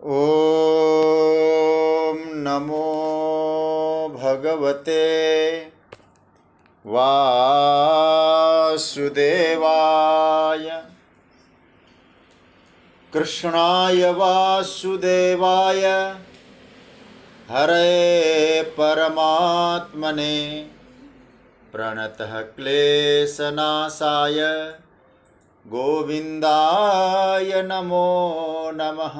ॐ नमो भगवते वासुदेवाय कृष्णाय वासुदेवाय हरे परमात्मने प्रणतः क्लेशनाशाय गोविन्दाय नमो नमः।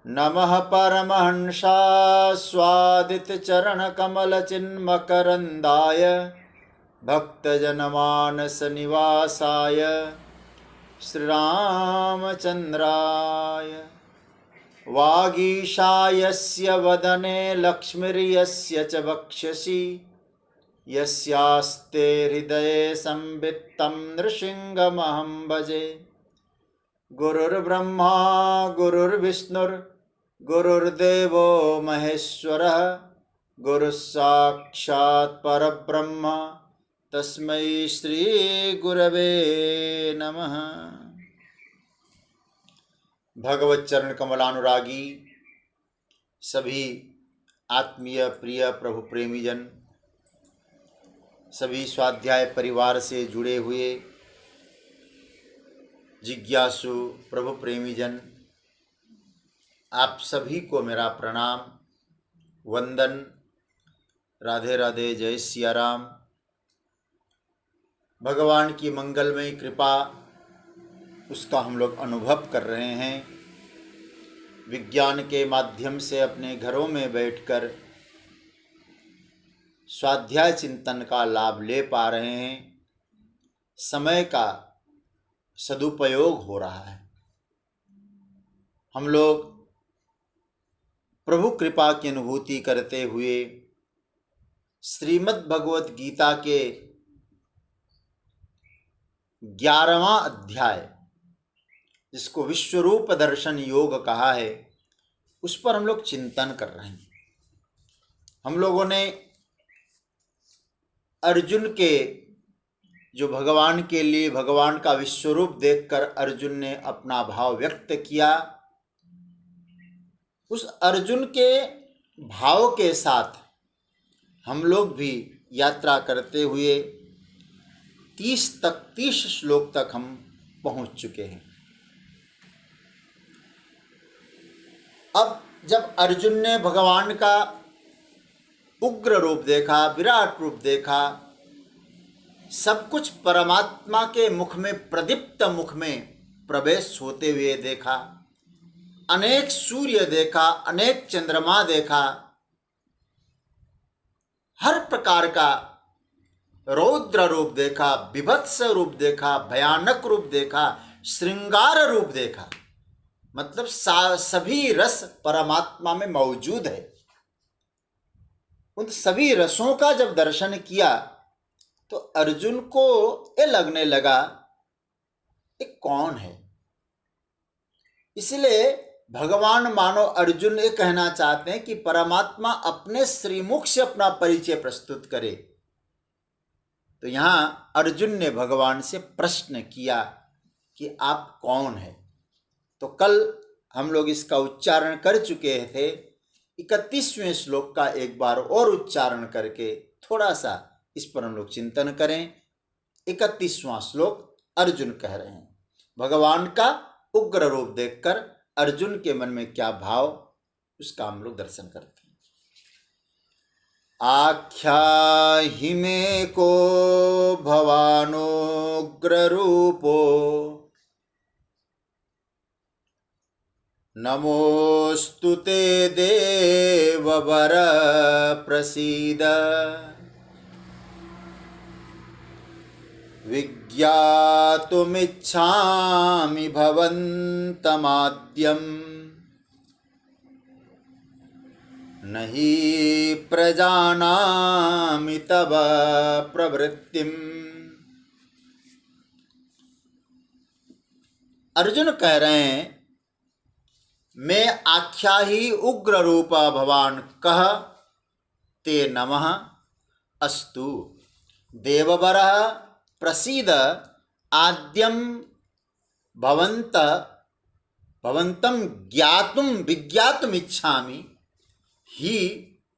नमः परमहंसास्वादितचरणकमलचिन्मकरन्दाय भक्तजनमानसनिवासाय श्रीरामचन्द्राय वागीशायस्य वदने लक्ष्मीर्यस्य च वक्षसि यस्यास्ते हृदये संवित्तं नृसिंहमहं भजे। गुरुर्ब्रह्मा गुरुर्विष्णुर्गुरुर्देवो महेश्वरः गुरुस्साक्षात् परब्रह्म तस्मै श्री गुरवे नमः। भगवत चरण कमलानुरागी सभी आत्मीय प्रिय प्रभु प्रेमीजन, सभी स्वाध्याय परिवार से जुड़े हुए जिज्ञासु प्रभु प्रेमीजन, आप सभी को मेरा प्रणाम, वंदन, राधे राधे, जय सिया राम। भगवान की मंगलमय कृपा, उसका हम लोग अनुभव कर रहे हैं। विज्ञान के माध्यम से अपने घरों में बैठकर स्वाध्याय चिंतन का लाभ ले पा रहे हैं। समय का सदुपयोग हो रहा है। हम लोग प्रभु कृपा की अनुभूति करते हुए श्रीमद् भगवत गीता के 11वां अध्याय, जिसको विश्वरूप दर्शन योग कहा है, उस पर हम लोग चिंतन कर रहे हैं। हम लोगों ने अर्जुन के जो भगवान के लिए भगवान का विश्वरूप देखकर अर्जुन ने अपना भाव व्यक्त किया, उस अर्जुन के भाव के साथ हम लोग भी यात्रा करते हुए 30 श्लोक तक हम पहुंच चुके हैं। अब जब अर्जुन ने भगवान का उग्र रूप देखा, विराट रूप देखा, सब कुछ परमात्मा के मुख में, प्रदीप्त मुख में प्रवेश होते हुए देखा, अनेक सूर्य देखा, अनेक चंद्रमा देखा, हर प्रकार का रौद्र रूप देखा, विभत्स रूप देखा, भयानक रूप देखा, श्रृंगार रूप देखा। मतलब सभी रस परमात्मा में मौजूद है। उन सभी रसों का जब दर्शन किया तो अर्जुन को ये लगने लगा ये कौन है। इसलिए भगवान मानो अर्जुन ये कहना चाहते हैं कि परमात्मा अपने श्रीमुख से अपना परिचय प्रस्तुत करे। तो यहां अर्जुन ने भगवान से प्रश्न किया कि आप कौन है। तो कल हम लोग इसका उच्चारण कर चुके थे। 31वें श्लोक का एक बार और उच्चारण करके थोड़ा सा इस पर हम लोग चिंतन करें। 31वां श्लोक अर्जुन कह रहे हैं, भगवान का उग्र रूप देखकर अर्जुन के मन में क्या भाव, उसका हम लोग दर्शन करते हैं। आख्याहि मे को भवानुग्र रूपो नमोस्तु ते देववर प्रसीद विज्ञातुमिच्छामि भवन्तमाद्यं न हि प्रजानामि तव प्रवृत्तिम्। अर्जुन कह रहे हैं, मैं आख्या ही उग्र रूपा भवान कह ते नमः अस्तु देववरः प्रसीद आद्यम भवंत भवंतम ज्ञातुम विज्ञातुम इच्छामि ही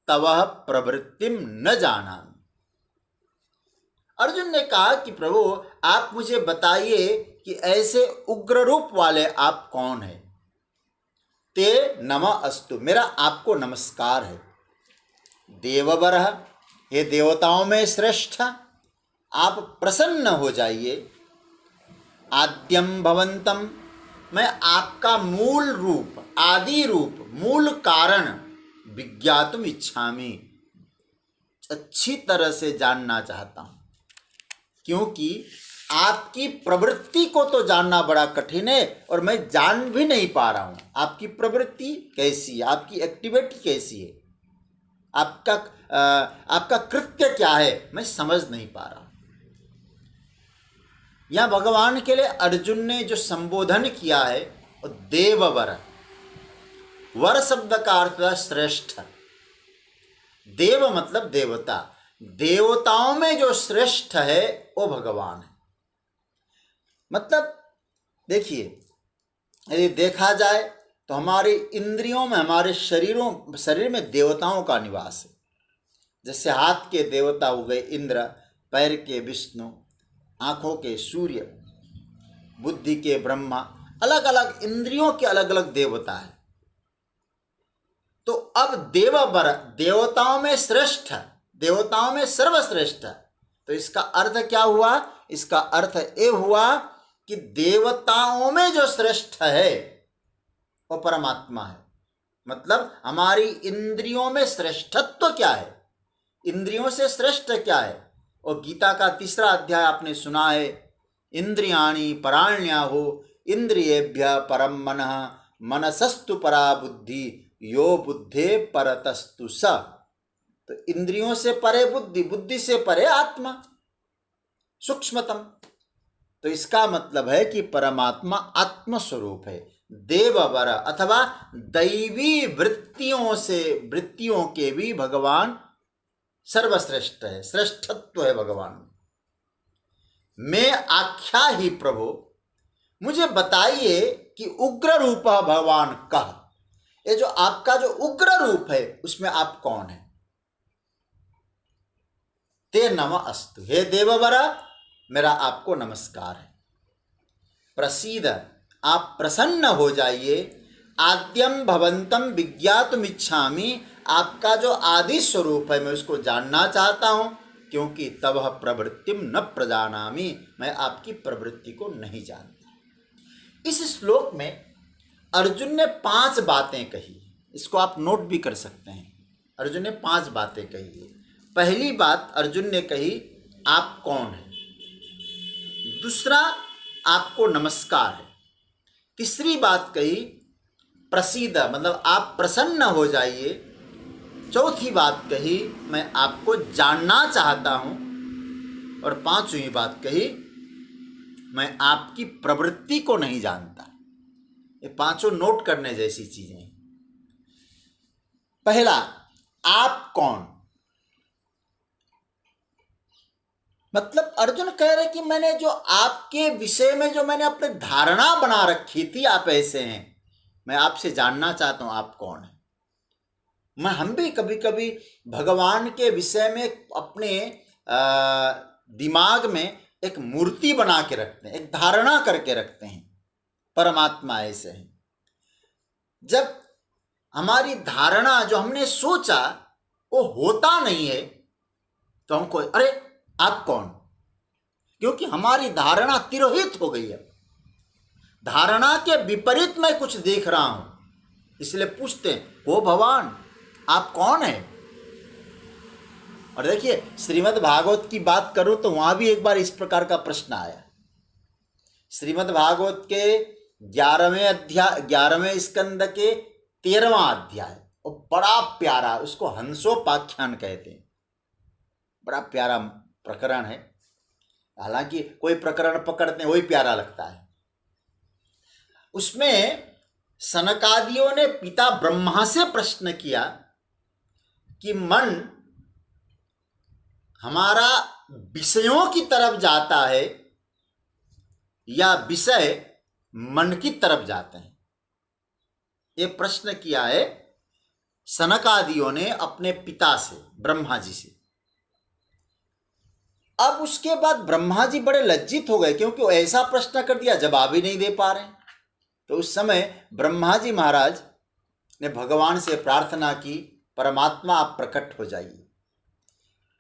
तवः प्रवृत्तिम न जानामि। अर्जुन ने कहा कि प्रभु आप मुझे बताइए कि ऐसे उग्र रूप वाले आप कौन हैं। ते नमः अस्तु, मेरा आपको नमस्कार है। देववर, हे देवताओं में श्रेष्ठ, आप प्रसन्न हो जाइए। आद्यम भवंतम, मैं आपका मूल रूप, आदि रूप, मूल कारण विज्ञातुम इच्छामि, अच्छी तरह से जानना चाहता हूं, क्योंकि आपकी प्रवृत्ति को तो जानना बड़ा कठिन है और मैं जान भी नहीं पा रहा हूं। आपकी प्रवृत्ति कैसी है, आपकी एक्टिविटी कैसी है, आपका कृत्य क्या है, मैं समझ नहीं पा रहा हूं। यहां भगवान के लिए अर्जुन ने जो संबोधन किया है वो देववर, वर शब्द का अर्थ है श्रेष्ठ। देव मतलब देवता, देवताओं में जो श्रेष्ठ है वो भगवान है। मतलब देखिए, यदि देखा जाए तो हमारी इंद्रियों में, हमारे शरीर में देवताओं का निवास है। जैसे हाथ के देवता हो गए इंद्र, पैर के विष्णु, आंखों के सूर्य, बुद्धि के ब्रह्मा, अलग अलग इंद्रियों के अलग अलग देवता है। तो अब देववर, देवताओं में श्रेष्ठ, देवताओं में सर्वश्रेष्ठ, तो इसका अर्थ क्या हुआ? इसका अर्थ ये हुआ कि देवताओं में जो श्रेष्ठ है वो परमात्मा है। मतलब हमारी इंद्रियों में श्रेष्ठत्व क्या है, इंद्रियों से श्रेष्ठ क्या है? और गीता का 3रा अध्याय आपने सुना है, इंद्रियाणि पराण्याहु इंद्रियेभ्य परम मनः मनसस्तु परा बुद्धि यो बुद्धे परतस्तु स। तो इंद्रियों से परे बुद्धि, बुद्धि से परे आत्मा, सूक्ष्मतम। तो इसका मतलब है कि परमात्मा आत्म स्वरूप है। देववर अथवा दैवी वृत्तियों के भी भगवान सर्वश्रेष्ठ है, श्रेष्ठत्व है भगवान। मैं आख्या ही प्रभु, मुझे बताइए कि उग्र रूप भगवान कह, ये जो आपका जो उग्र रूप है उसमें आप कौन है? ते नमः अस्तु, हे देववर मेरा आपको नमस्कार है। प्रसीद, आप प्रसन्न हो जाइए। आद्यम भवंतम विज्ञातुम इच्छामि, आपका जो आदि स्वरूप है मैं उसको जानना चाहता हूं, क्योंकि तब प्रवृत्तिम न प्रजानामि, मैं आपकी प्रवृत्ति को नहीं जानता। इस श्लोक में अर्जुन ने 5 बातें कही, इसको आप नोट भी कर सकते हैं। अर्जुन ने 5 बातें कही है। पहली बात अर्जुन ने कही, आप कौन हैं? दूसरा, आपको नमस्कार है। तीसरी बात कही, प्रसीद, मतलब आप प्रसन्न हो जाइए। चौथी बात कही, मैं आपको जानना चाहता हूं। और 5वीं बात कही, मैं आपकी प्रवृत्ति को नहीं जानता। ये 5 नोट करने जैसी चीजें। पहला, आप कौन? मतलब अर्जुन कह रहे कि मैंने जो आपके विषय में जो मैंने अपनी धारणा बना रखी थी, आप ऐसे हैं, मैं आपसे जानना चाहता हूं आप कौन है। हम भी कभी कभी भगवान के विषय में अपने दिमाग में एक मूर्ति बना के रखते हैं, एक धारणा करके रखते हैं, परमात्मा ऐसे हैं। जब हमारी धारणा जो हमने सोचा वो होता नहीं है तो हमको अरे आप कौन? क्योंकि हमारी धारणा तिरोहित हो गई है। धारणा के विपरीत मैं कुछ देख रहा हूं, इसलिए पूछते हैं वो भगवान आप कौन है? और देखिए, श्रीमद् भागवत की बात करूं तो वहां भी एक बार इस प्रकार का प्रश्न आया। श्रीमद् भागवत के 11वें स्कंद के 13वां अध्याय, और बड़ा प्यारा, उसको हंसोपाख्यान कहते हैं। बड़ा प्यारा प्रकरण है। हालांकि कोई प्रकरण पकड़ते हैं वही प्यारा लगता है। उसमें सनकादियों ने पिता ब्रह्मा से प्रश्न किया कि मन हमारा विषयों की तरफ जाता है या विषय मन की तरफ जाते हैं। ये प्रश्न किया है सनकादियों ने अपने पिता से, ब्रह्मा जी से। अब उसके बाद ब्रह्मा जी बड़े लज्जित हो गए, क्योंकि वो ऐसा प्रश्न कर दिया, जवाब ही नहीं दे पा रहे। तो उस समय ब्रह्मा जी महाराज ने भगवान से प्रार्थना की, परमात्मा आप प्रकट हो जाइए,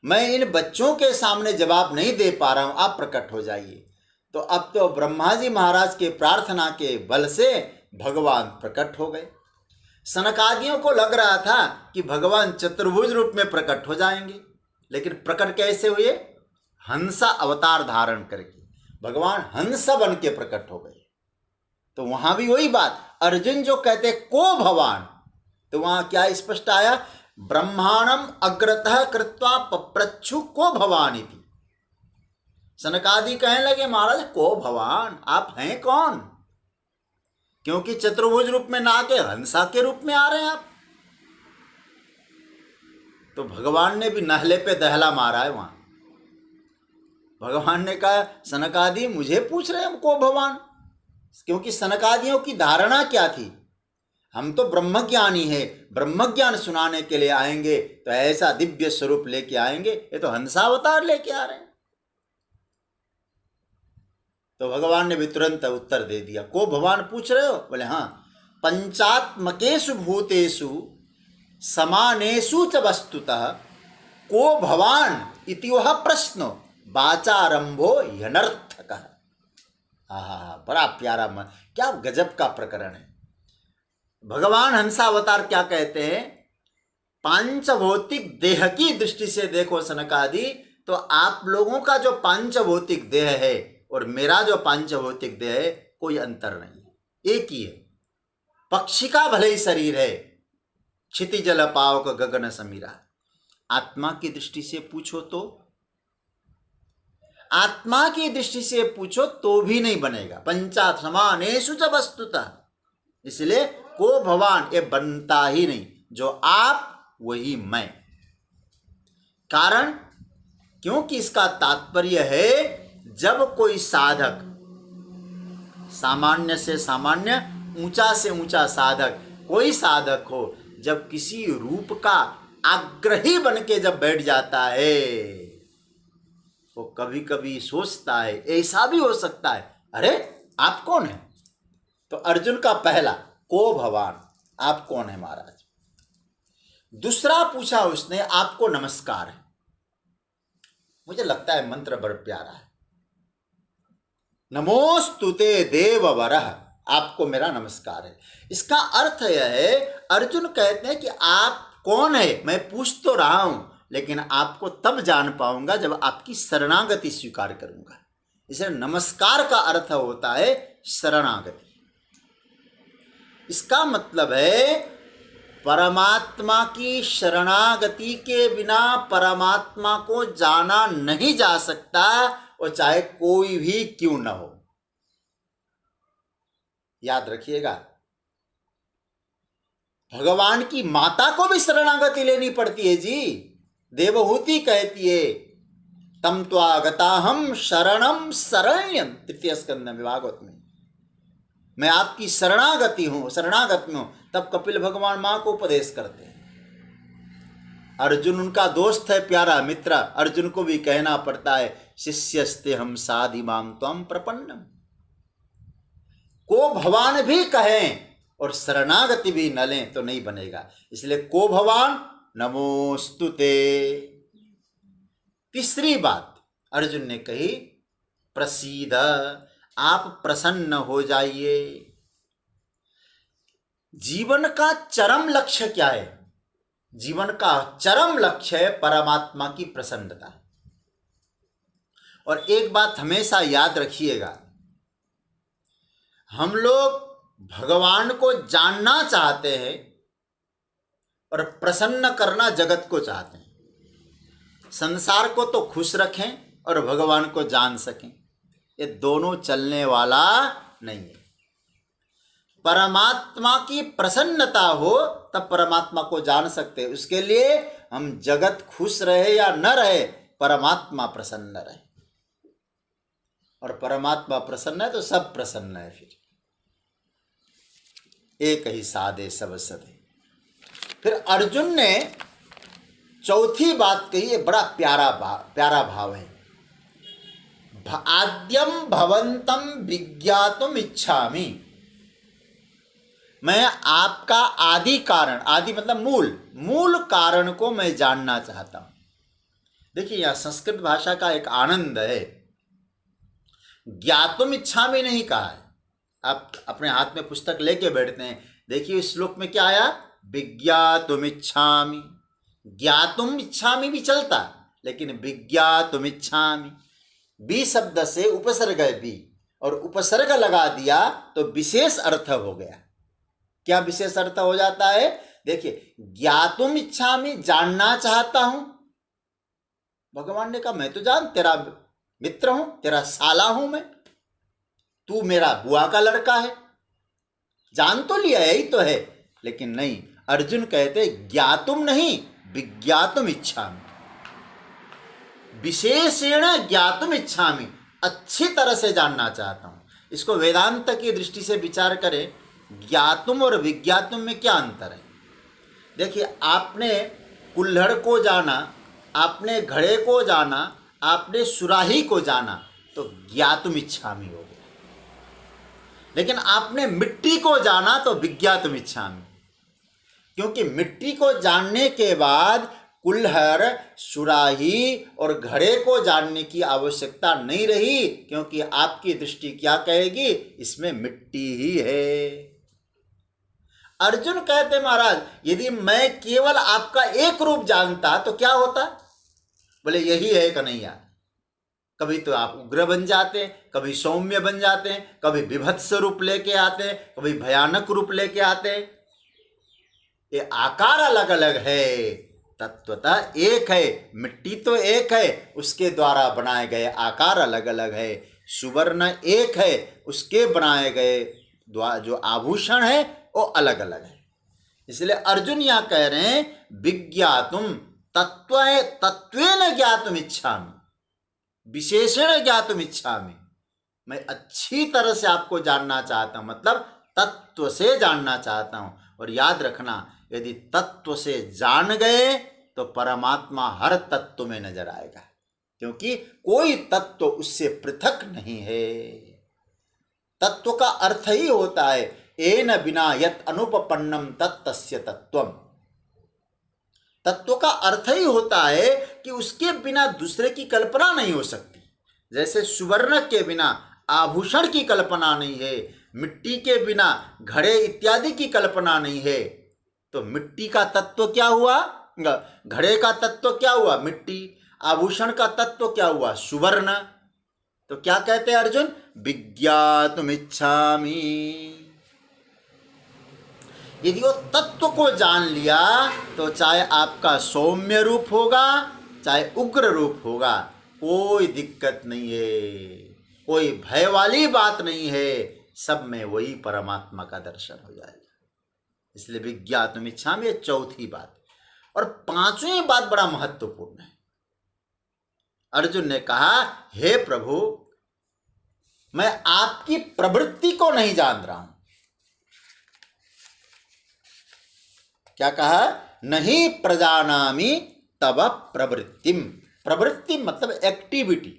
मैं इन बच्चों के सामने जवाब नहीं दे पा रहा हूं, आप प्रकट हो जाइए। तो अब तो ब्रह्मा जी महाराज के प्रार्थना के बल से भगवान प्रकट हो गए। सनकादियों को लग रहा था कि भगवान चतुर्भुज रूप में प्रकट हो जाएंगे, लेकिन प्रकट कैसे हुए? हंसा अवतार धारण करके भगवान हंस बन के प्रकट हो गए। तो वहां भी वही बात, अर्जुन जो कहते को भवान, तो वहां क्या स्पष्ट आया? ब्रह्मांडम अग्रतः कृत्वा पप्रच्छु को भवानी थी। सनकादि कहने लगे महाराज को भवान, आप हैं कौन? क्योंकि चतुर्भुज रूप में ना के हंसा के रूप में आ रहे हैं आप। तो भगवान ने भी नहले पे दहला मारा है वहां। भगवान ने कहा सनकादि मुझे पूछ रहे हैं को भगवान, क्योंकि सनकादियों की धारणा क्या थी? हम तो ब्रह्मज्ञानी है, ब्रह्मज्ञान सुनाने के लिए आएंगे तो ऐसा दिव्य स्वरूप लेके आएंगे, ये तो हंसावतार लेके आ रहे हैं। तो भगवान ने भी तुरंत उत्तर दे दिया, को भगवान पूछ रहे हो? बोले हाँ। पंचात्मकेषु भूतेषु समानेषु च वस्तुतः को भवान इति वह प्रश्नो वाचारंभो ह्यनर्थकः। बड़ा प्यारा मन, क्या गजब का प्रकरण है। भगवान हंसावतार क्या कहते हैं? पांचभौतिक देह की दृष्टि से देखो सनकादि, तो आप लोगों का जो पांचभौतिक देह है और मेरा जो पांचभौतिक देह है कोई अंतर नहीं है, एक ही है। पक्षी का भले ही शरीर है, क्षितिजल पावक गगन समीरा। आत्मा की दृष्टि से पूछो तो, आत्मा की दृष्टि से पूछो तो भी नहीं बनेगा। पंचा समानेषु च वस्तुतः, इसलिए को भवान ये बनता ही नहीं। जो आप वही मैं। कारण क्योंकि इसका तात्पर्य है जब कोई साधक, सामान्य से सामान्य, ऊंचा से ऊंचा साधक, कोई साधक हो, जब किसी रूप का आग्रही बन के जब बैठ जाता है, वो कभी कभी सोचता है ऐसा भी हो सकता है, अरे आप कौन है? तो अर्जुन का पहला को भगवान, आप कौन है महाराज? दूसरा पूछा उसने, आपको नमस्कार है। मुझे लगता है मंत्र बड़ा प्यारा है, नमोस्तुते देववरः, आपको मेरा नमस्कार है। इसका अर्थ यह है, अर्जुन कहते हैं कि आप कौन है, मैं पूछ तो रहा हूं, लेकिन आपको तब जान पाऊंगा जब आपकी शरणागति स्वीकार करूंगा। इसलिए नमस्कार का अर्थ होता है शरणागति। इसका मतलब है परमात्मा की शरणागति के बिना परमात्मा को जाना नहीं जा सकता, और चाहे कोई भी क्यों न हो। याद रखिएगा, भगवान की माता को भी शरणागति लेनी पड़ती है जी। देवहूति कहती है तम त्वागताहम शरणम शरण्यम, तृतीय स्कंद में भागवत में, मैं आपकी शरणागति हूं, शरणागत में हूं। तब कपिल भगवान मां को उपदेश करते हैं। अर्जुन उनका दोस्त है, प्यारा मित्र, अर्जुन को भी कहना पड़ता है शिष्यस्ते हम साधि माम त्वम प्रपन्नम। को भगवान भी कहें और शरणागति भी न लें तो नहीं बनेगा। इसलिए को भगवान नमोस्तुते। तीसरी बात अर्जुन ने कही, प्रसीद, आप प्रसन्न हो जाइए। जीवन का चरम लक्ष्य क्या है? जीवन का चरम लक्ष्य है परमात्मा की प्रसन्नता। और एक बात हमेशा याद रखिएगा, हम लोग भगवान को जानना चाहते हैं और प्रसन्न करना जगत को चाहते हैं। संसार को तो खुश रखें और भगवान को जान सकें, ये दोनों चलने वाला नहीं है। परमात्मा की प्रसन्नता हो तब परमात्मा को जान सकते हैं। उसके लिए हम जगत खुश रहे या न रहे, परमात्मा प्रसन्न रहे। और परमात्मा प्रसन्न है तो सब प्रसन्न है। फिर एक ही साधे सब सधे। फिर अर्जुन ने चौथी बात कही है, बड़ा प्यारा भाव है। आद्यम भवंतम विज्ञातुम इच्छामि, मैं आपका आदि कारण, आदि मतलब मूल कारण को मैं जानना चाहता हूं। देखिए यह संस्कृत भाषा का एक आनंद है। ज्ञातुम इच्छामि नहीं कहा है। आप अपने हाथ में पुस्तक लेके बैठते हैं, देखिए इस श्लोक में क्या आया, विज्ञातुम इच्छामि। ज्ञातुम इच्छामि भी चलता, लेकिन विज्ञातुम इच्छामि, बी शब्द से उपसर्ग है बी, और उपसर्ग लगा दिया तो विशेष अर्थ हो गया। क्या विशेष अर्थ हो जाता है? देखिए ज्ञातुम इच्छामि, जानना चाहता हूं। भगवान ने कहा मैं तो तेरा मित्र हूं, तेरा साला हूं मैं, तू मेरा बुआ का लड़का है, जान तो लिया यही तो है। लेकिन नहीं, अर्जुन कहते ज्ञातुम नहीं विज्ञातुम इच्छामि, विशेषेण ज्ञातुम इच्छामि, अच्छी तरह से जानना चाहता हूं। इसको वेदांत की दृष्टि से विचार करें, ज्ञातुम और विज्ञातुम में क्या अंतर है? देखिए आपने कुल्हड़ को जाना, आपने घड़े को जाना, आपने सुराही को जाना, तो ज्ञातुम इच्छामि हो गया। लेकिन आपने मिट्टी को जाना तो विज्ञातुम इच्छामि, क्योंकि मिट्टी को जानने के बाद कुल्हड़, सुराही और घड़े को जानने की आवश्यकता नहीं रही, क्योंकि आपकी दृष्टि क्या कहेगी, इसमें मिट्टी ही है। अर्जुन कहते महाराज यदि मैं केवल आपका एक रूप जानता तो क्या होता? बोले यही है कन्हैया। कभी तो आप उग्र बन जाते हैं, कभी सौम्य बन जाते हैं, कभी विभत्स रूप लेके आते हैं, कभी भयानक रूप लेके आते हैं। ये आकार अलग अलग है, तत्वतः एक है। मिट्टी तो एक है, उसके द्वारा बनाए गए आकार अलग अलग है। सुवर्ण एक है, उसके बनाए गए जो आभूषण है वो अलग अलग है। इसलिए अर्जुन यहां कह रहे हैं विज्ञातुम तत्वेन ज्ञातुम इच्छामि, विशेषण ज्ञातुम इच्छामि, मैं अच्छी तरह से आपको जानना चाहता हूं, मतलब तत्व से जानना चाहता हूं। और याद रखना, यदि तत्व से जान गए तो परमात्मा हर तत्व में नजर आएगा, क्योंकि कोई तत्व उससे पृथक नहीं है। तत्व का अर्थ ही होता है एन बिना यत अनुपपन्नम तत्तस्य तत्वम। तत्व का अर्थ ही होता है कि उसके बिना दूसरे की कल्पना नहीं हो सकती। जैसे सुवर्ण के बिना आभूषण की कल्पना नहीं है, मिट्टी के बिना घड़े इत्यादि की कल्पना नहीं है, तो मिट्टी का तत्व क्या हुआ, घड़े का तत्व क्या हुआ, मिट्टी, आभूषण का तत्व क्या हुआ, सुवर्ण। तो क्या कहते हैं अर्जुन, विज्ञातुम इच्छामि। यदि वो तत्व को जान लिया तो चाहे आपका सौम्य रूप होगा, चाहे उग्र रूप होगा, कोई दिक्कत नहीं है, कोई भय वाली बात नहीं है, सब में वही परमात्मा का दर्शन हो जाएगा। इसलिए विज्ञातुम इच्छामि चौथी बात। और पांचवी बात बड़ा महत्वपूर्ण है। अर्जुन ने कहा हे प्रभु, मैं आपकी प्रवृत्ति को नहीं जान रहा हूं। क्या कहा, नहीं प्रजानामि तब प्रवृत्तिम। प्रवृत्ति मतलब एक्टिविटी,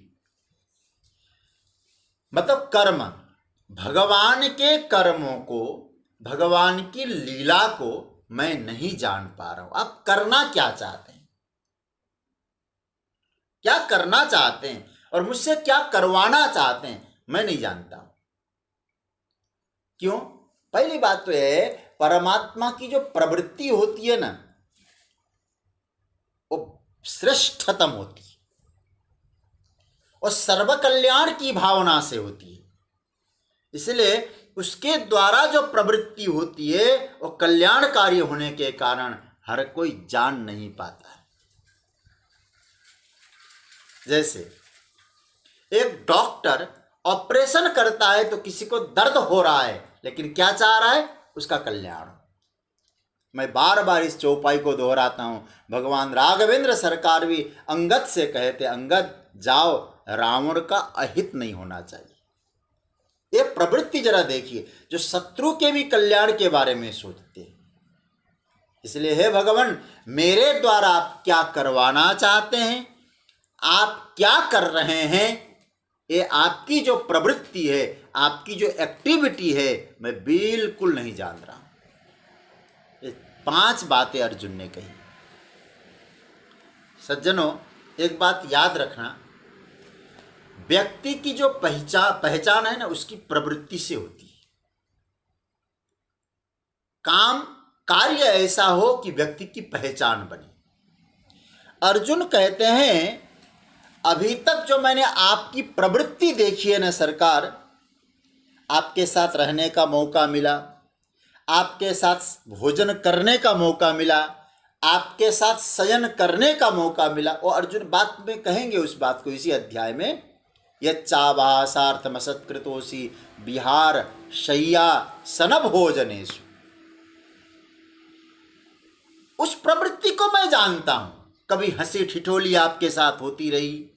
मतलब कर्म। भगवान के कर्मों को, भगवान की लीला को मैं नहीं जान पा रहा हूं। आप करना क्या चाहते हैं, क्या करना चाहते हैं और मुझसे क्या करवाना चाहते हैं, मैं नहीं जानता हूं। क्यों? पहली बात तो है, परमात्मा की जो प्रवृत्ति होती है ना, वो श्रेष्ठतम होती है और सर्व कल्याण की भावना से होती है। इसलिए उसके द्वारा जो प्रवृत्ति होती है वो कल्याणकारी होने के कारण हर कोई जान नहीं पाता है। जैसे एक डॉक्टर ऑपरेशन करता है तो किसी को दर्द हो रहा है, लेकिन क्या चाह रहा है, उसका कल्याण। मैं बार बार इस चौपाई को दोहराता हूं। भगवान राघवेंद्र सरकार भी अंगद से कहते, अंगद जाओ, रावण का अहित नहीं होना चाहिए। ये प्रवृत्ति जरा देखिए, जो शत्रु के भी कल्याण के बारे में सोचते हैं। इसलिए हे भगवान, मेरे द्वारा आप क्या करवाना चाहते हैं, आप क्या कर रहे हैं, ये आपकी जो प्रवृत्ति है, आपकी जो एक्टिविटी है, मैं बिल्कुल नहीं जान रहा हूं। ये 5 बातें अर्जुन ने कही। सज्जनों, एक बात याद रखना, व्यक्ति की जो पहचान है ना, उसकी प्रवृत्ति से होती है। कार्य ऐसा हो कि व्यक्ति की पहचान बने। अर्जुन कहते हैं, अभी तक जो मैंने आपकी प्रवृत्ति देखी है ना सरकार, आपके साथ रहने का मौका मिला, आपके साथ भोजन करने का मौका मिला, आपके साथ शयन करने का मौका मिला। और अर्जुन बात में कहेंगे उस बात को इसी अध्याय में, यच्चाभासार्थमसत्कृतोषि विहार शय्या सनभोजनेषु। उस प्रवृत्ति को मैं जानता हूं, कभी हंसी ठिठोली आपके साथ होती रही,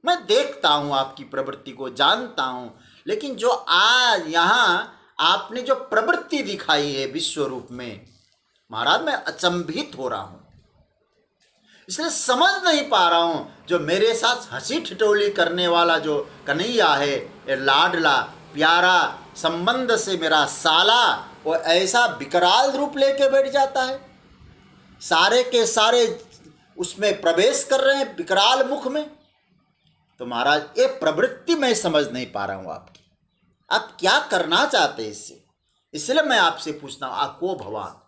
मैं देखता हूं आपकी प्रवृत्ति को, जानता हूं। लेकिन जो आज यहां आपने जो प्रवृत्ति दिखाई है विश्व रूप में, महाराज मैं अचंभित हो रहा हूं। इसलिए समझ नहीं पा रहा हूं, जो मेरे साथ हंसी ठिठोली करने वाला जो कन्हैया है, ये लाडला प्यारा संबंध से मेरा साला, वो ऐसा विकराल रूप लेके बैठ जाता है, सारे के सारे उसमें प्रवेश कर रहे हैं विकराल मुख में। तो महाराज ये प्रवृत्ति मैं समझ नहीं पा रहा हूं आपकी, आप क्या करना चाहते हैं इससे। इसलिए मैं आपसे पूछता हूं, आपको भगवान।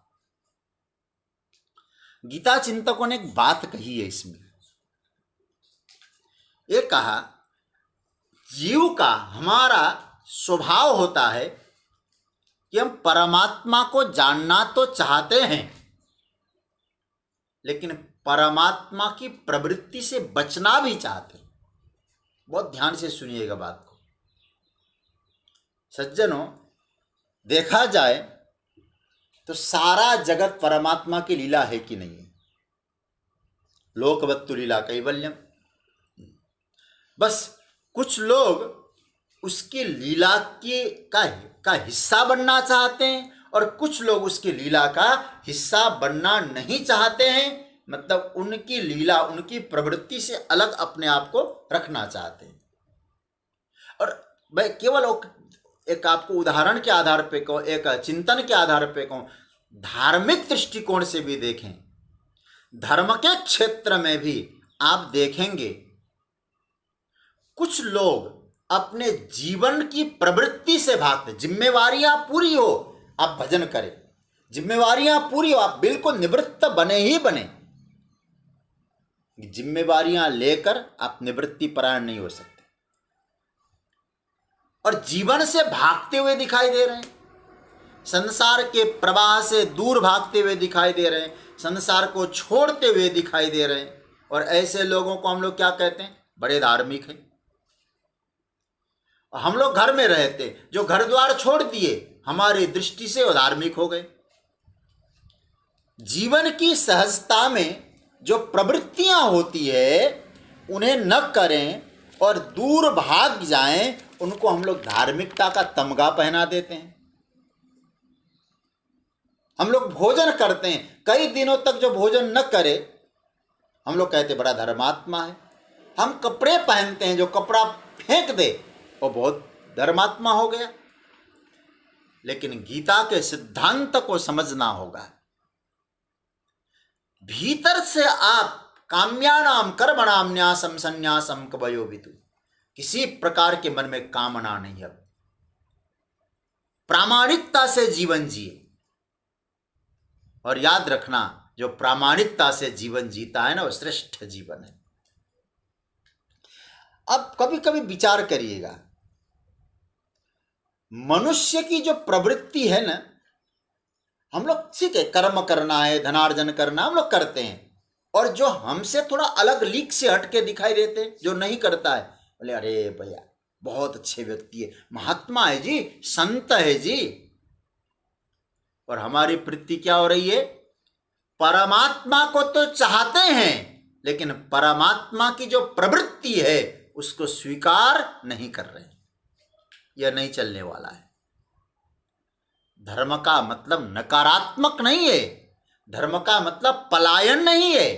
गीता चिंतकों ने एक बात कही है इसमें, ये कहा, जीव का हमारा स्वभाव होता है कि हम परमात्मा को जानना तो चाहते हैं, लेकिन परमात्मा की प्रवृत्ति से बचना भी चाहते हैं। बहुत ध्यान से सुनिएगा बात को सज्जनों। देखा जाए तो सारा जगत परमात्मा की लीला है कि नहीं है। लोकवत्तु लीला कैवल्यम। बस कुछ लोग उसकी लीला का हिस्सा बनना चाहते हैं, और कुछ लोग उसकी लीला का हिस्सा बनना नहीं चाहते हैं। मतलब उनकी लीला, उनकी प्रवृत्ति से अलग अपने आप को रखना चाहते हैं। और मैं केवल एक आपको उदाहरण के आधार पे कहूँ, एक चिंतन के आधार पे कहूँ, धार्मिक दृष्टिकोण से भी देखें, धर्म के क्षेत्र में भी आप देखेंगे कुछ लोग अपने जीवन की प्रवृत्ति से भागते। जिम्मेवारियां पूरी हो, आप भजन करें, जिम्मेवारियां पूरी हो, आप बिल्कुल निवृत्त बने ही बने। जिम्मेवारियां लेकर आप निवृत्ति परायण नहीं हो सकते, और जीवन से भागते हुए दिखाई दे रहे हैं, संसार के प्रवाह से दूर भागते हुए दिखाई दे रहे हैं, संसार को छोड़ते हुए दिखाई दे रहे हैं। और ऐसे लोगों को हम लोग क्या कहते हैं? बड़े धार्मिक हैं। हम लोग घर में रहते, जो घर द्वार छोड़ दिए, हमारी दृष्टि से वो धार्मिक हो गए। जीवन की सहजता में जो प्रवृत्तियां होती है, उन्हें न करें और दूर भाग जाएं, उनको हम लोग धार्मिकता का तमगा पहना देते हैं। हम लोग भोजन करते हैं, कई दिनों तक जो भोजन न करे, हम लोग कहते बड़ा धर्मात्मा है। हम कपड़े पहनते हैं, जो कपड़ा फेंक दे वो बहुत धर्मात्मा हो गया। लेकिन गीता के सिद्धांत को समझना होगा। भीतर से आप काम्यानाम कर्मणाम न्यासम संन्यासम कवयो विदु, किसी प्रकार के मन में कामना नहीं है। प्रामाणिकता से जीवन जिए, और याद रखना, जो प्रामाणिकता से जीवन जीता है ना, वो श्रेष्ठ जीवन है। अब कभी कभी विचार करिएगा, मनुष्य की जो प्रवृत्ति है ना, हम लोग ठीक है, कर्म करना है, धनार्जन करना हम लोग करते हैं, और जो हमसे थोड़ा अलग लीक से हट के दिखाई देते हैं, जो नहीं करता है, बोले अरे भैया बहुत अच्छे व्यक्ति है, महात्मा है जी, संत है जी। और हमारी वृत्ति क्या हो रही है? परमात्मा को तो चाहते हैं, लेकिन परमात्मा की जो प्रवृत्ति है उसको स्वीकार नहीं कर रहे। यह नहीं चलने वाला है। धर्म का मतलब नकारात्मक नहीं है, धर्म का मतलब पलायन नहीं है।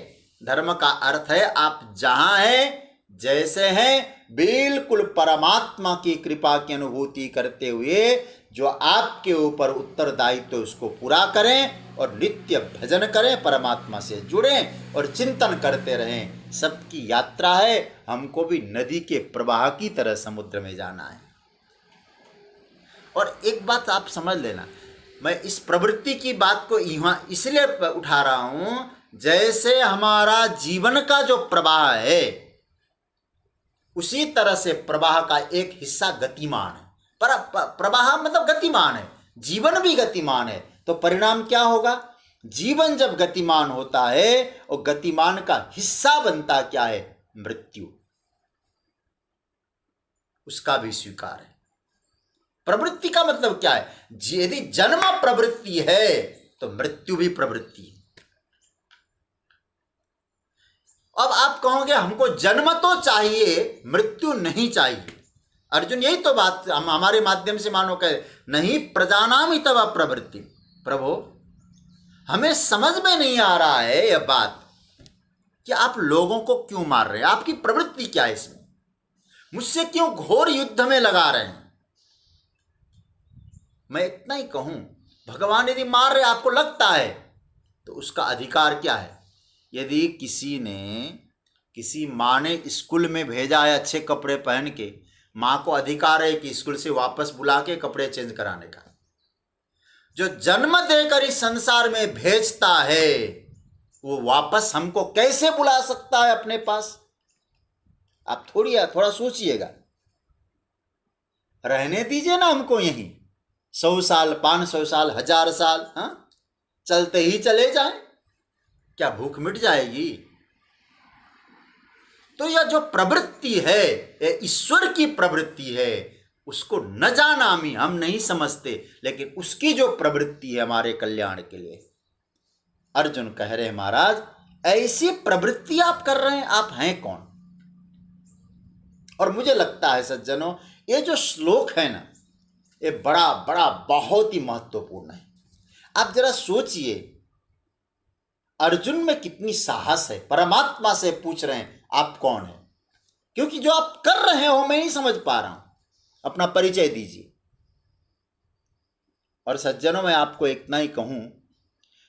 धर्म का अर्थ है आप जहां हैं, जैसे हैं, बिल्कुल परमात्मा की कृपा की अनुभूति करते हुए जो आपके ऊपर उत्तरदायित्व उसको पूरा करें और नित्य भजन करें, परमात्मा से जुड़ें और चिंतन करते रहें। सबकी यात्रा है, हमको भी नदी के प्रवाह की तरह समुद्र में जाना है। और एक बात आप समझ लेना, मैं इस प्रवृत्ति की बात को यहाँ इसलिए उठा रहा हूं, जैसे हमारा जीवन का जो प्रवाह है उसी तरह से प्रवाह का एक हिस्सा गतिमान है। पर प्रवाह मतलब गतिमान है, जीवन भी गतिमान है। तो परिणाम क्या होगा? जीवन जब गतिमान होता है और गतिमान का हिस्सा बनता क्या है? मृत्यु। उसका भी स्वीकार है। प्रवृत्ति का मतलब क्या है? यदि जन्म प्रवृत्ति है तो मृत्यु भी प्रवृत्ति है। अब आप कहोगे हमको जन्म तो चाहिए, मृत्यु नहीं चाहिए। अर्जुन यही तो बात हम हमारे माध्यम से मानो कहे, नहीं प्रजानामि तव प्रवृत्ति। प्रभु हमें समझ में नहीं आ रहा है यह बात कि आप लोगों को क्यों मार रहे हैं, आपकी प्रवृत्ति क्या है इसमें, मुझसे क्यों घोर युद्ध में लगा रहे हैं। मैं इतना ही कहूं, भगवान यदि मार रहे आपको लगता है तो उसका अधिकार क्या है? यदि किसी माँ ने स्कूल में भेजा है अच्छे कपड़े पहन के, माँ को अधिकार है कि स्कूल से वापस बुला के कपड़े चेंज कराने का। जो जन्म देकर इस संसार में भेजता है वो वापस हमको कैसे बुला सकता है अपने पास? आप थोड़ा सोचिएगा। रहने दीजिए ना हमको यहीं 100 साल, 500 साल, 1000 साल, हाँ, चलते ही चले जाएं, क्या भूख मिट जाएगी? तो यह जो प्रवृत्ति है, यह ईश्वर की प्रवृत्ति है, उसको न जानामि हम नहीं समझते, लेकिन उसकी जो प्रवृत्ति है हमारे कल्याण के लिए। अर्जुन कह रहे महाराज ऐसी प्रवृत्ति आप कर रहे हैं, आप हैं कौन? और मुझे लगता है सज्जनों, ये जो श्लोक है ना, ये बड़ा बड़ा बहुत ही महत्वपूर्ण है। आप जरा सोचिए, अर्जुन में कितनी साहस है, परमात्मा से पूछ रहे हैं आप कौन है, क्योंकि जो आप कर रहे हो मैं नहीं समझ पा रहा हूं, अपना परिचय दीजिए। और सज्जनों मैं आपको इतना ही कहूं,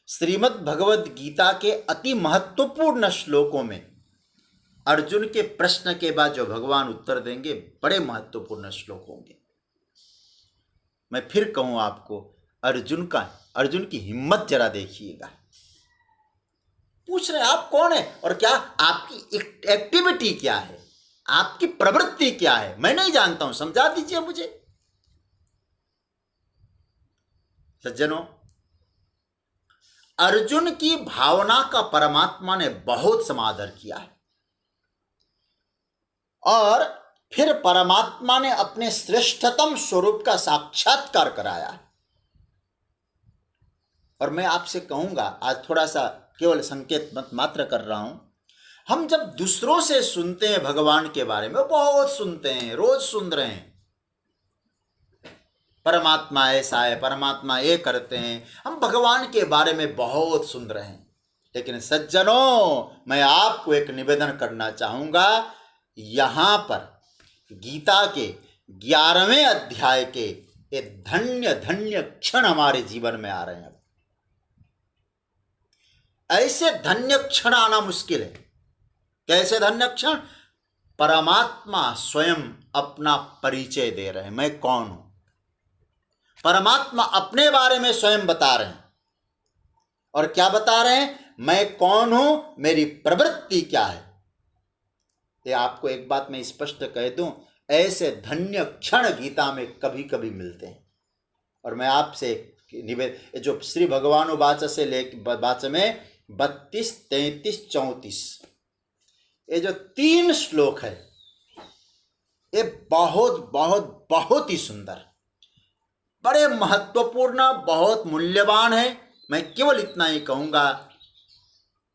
श्रीमद् भगवद गीता के अति महत्वपूर्ण श्लोकों में अर्जुन के प्रश्न के बाद जो भगवान उत्तर देंगे बड़े महत्वपूर्ण श्लोक होंगे। मैं फिर कहूं आपको, अर्जुन की हिम्मत जरा देखिएगा। पूछ रहे आप कौन है और क्या आपकी एक्टिविटी क्या है, आपकी प्रवृत्ति क्या है, मैं नहीं जानता हूं, समझा दीजिए मुझे। सज्जनों, अर्जुन की भावना का परमात्मा ने बहुत समादर किया है और फिर परमात्मा ने अपने श्रेष्ठतम स्वरूप का साक्षात्कार कराया है। और मैं आपसे कहूंगा, आज थोड़ा सा केवल संकेत मात्र कर रहा हूं, हम जब दूसरों से सुनते हैं भगवान के बारे में, बहुत सुनते हैं, रोज सुन रहे हैं, परमात्मा ऐसा है, परमात्मा ये करते हैं, हम भगवान के बारे में बहुत सुन रहे हैं। लेकिन सज्जनों, मैं आपको एक निवेदन करना चाहूंगा, यहां पर गीता के 11वें अध्याय के ये धन्य धन्य क्षण हमारे जीवन में आ रहे हैं। ऐसे धन्य क्षण आना मुश्किल है। कैसे धन्य क्षण? परमात्मा स्वयं अपना परिचय दे रहे हैं, मैं कौन हूं। परमात्मा अपने बारे में स्वयं बता रहे हैं। और क्या बता रहे हैं? मैं कौन हूं, मेरी प्रवृत्ति क्या है। ये आपको एक बात मैं स्पष्ट कह दूं, ऐसे धन्य क्षण गीता में कभी कभी मिलते हैं। और मैं आपसे जो श्री भगवान वाच से वाच में 32, 33, 34 ये जो 3 श्लोक है, ये बहुत बहुत बहुत ही सुंदर, बड़े महत्वपूर्ण, बहुत मूल्यवान है। मैं केवल इतना ही कहूंगा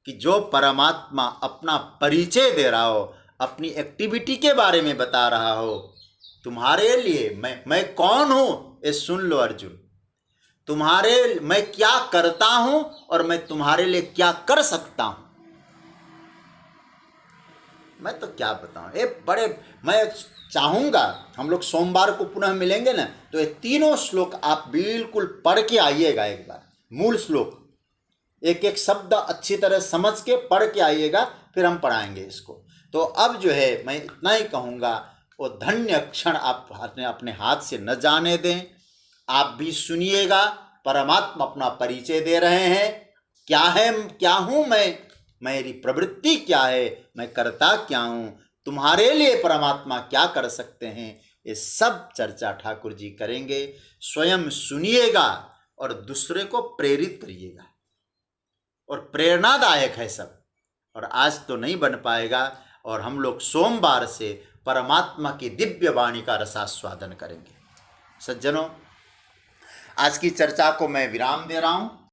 कि जो परमात्मा अपना परिचय दे रहा हो, अपनी एक्टिविटी के बारे में बता रहा हो, तुम्हारे लिए मैं कौन हूं, ये सुन लो अर्जुन। मैं क्या करता हूं और मैं तुम्हारे लिए क्या कर सकता हूं, मैं तो क्या बताऊं। मैं चाहूंगा हम लोग सोमवार को पुनः मिलेंगे ना, तो ये तीनों श्लोक आप बिल्कुल पढ़ के आइएगा एक बार, मूल श्लोक एक एक शब्द अच्छी तरह समझ के पढ़ के आइएगा, फिर हम पढ़ाएंगे इसको। तो अब जो है मैं इतना ही कहूँगा, वो धन्य क्षण आप अपने हाथ से न जाने दें। आप भी सुनिएगा, परमात्मा अपना परिचय दे रहे हैं, क्या हूँ मैं, मेरी प्रवृत्ति क्या है, मैं करता क्या हूँ, तुम्हारे लिए परमात्मा क्या कर सकते हैं, ये सब चर्चा ठाकुर जी करेंगे। स्वयं सुनिएगा और दूसरे को प्रेरित करिएगा, और प्रेरणादायक है सब। और आज तो नहीं बन पाएगा, और हम लोग सोमवार से परमात्मा की दिव्य वाणी का रसास्वादन करेंगे। सज्जनों, आज की चर्चा को मैं विराम दे रहा हूँ।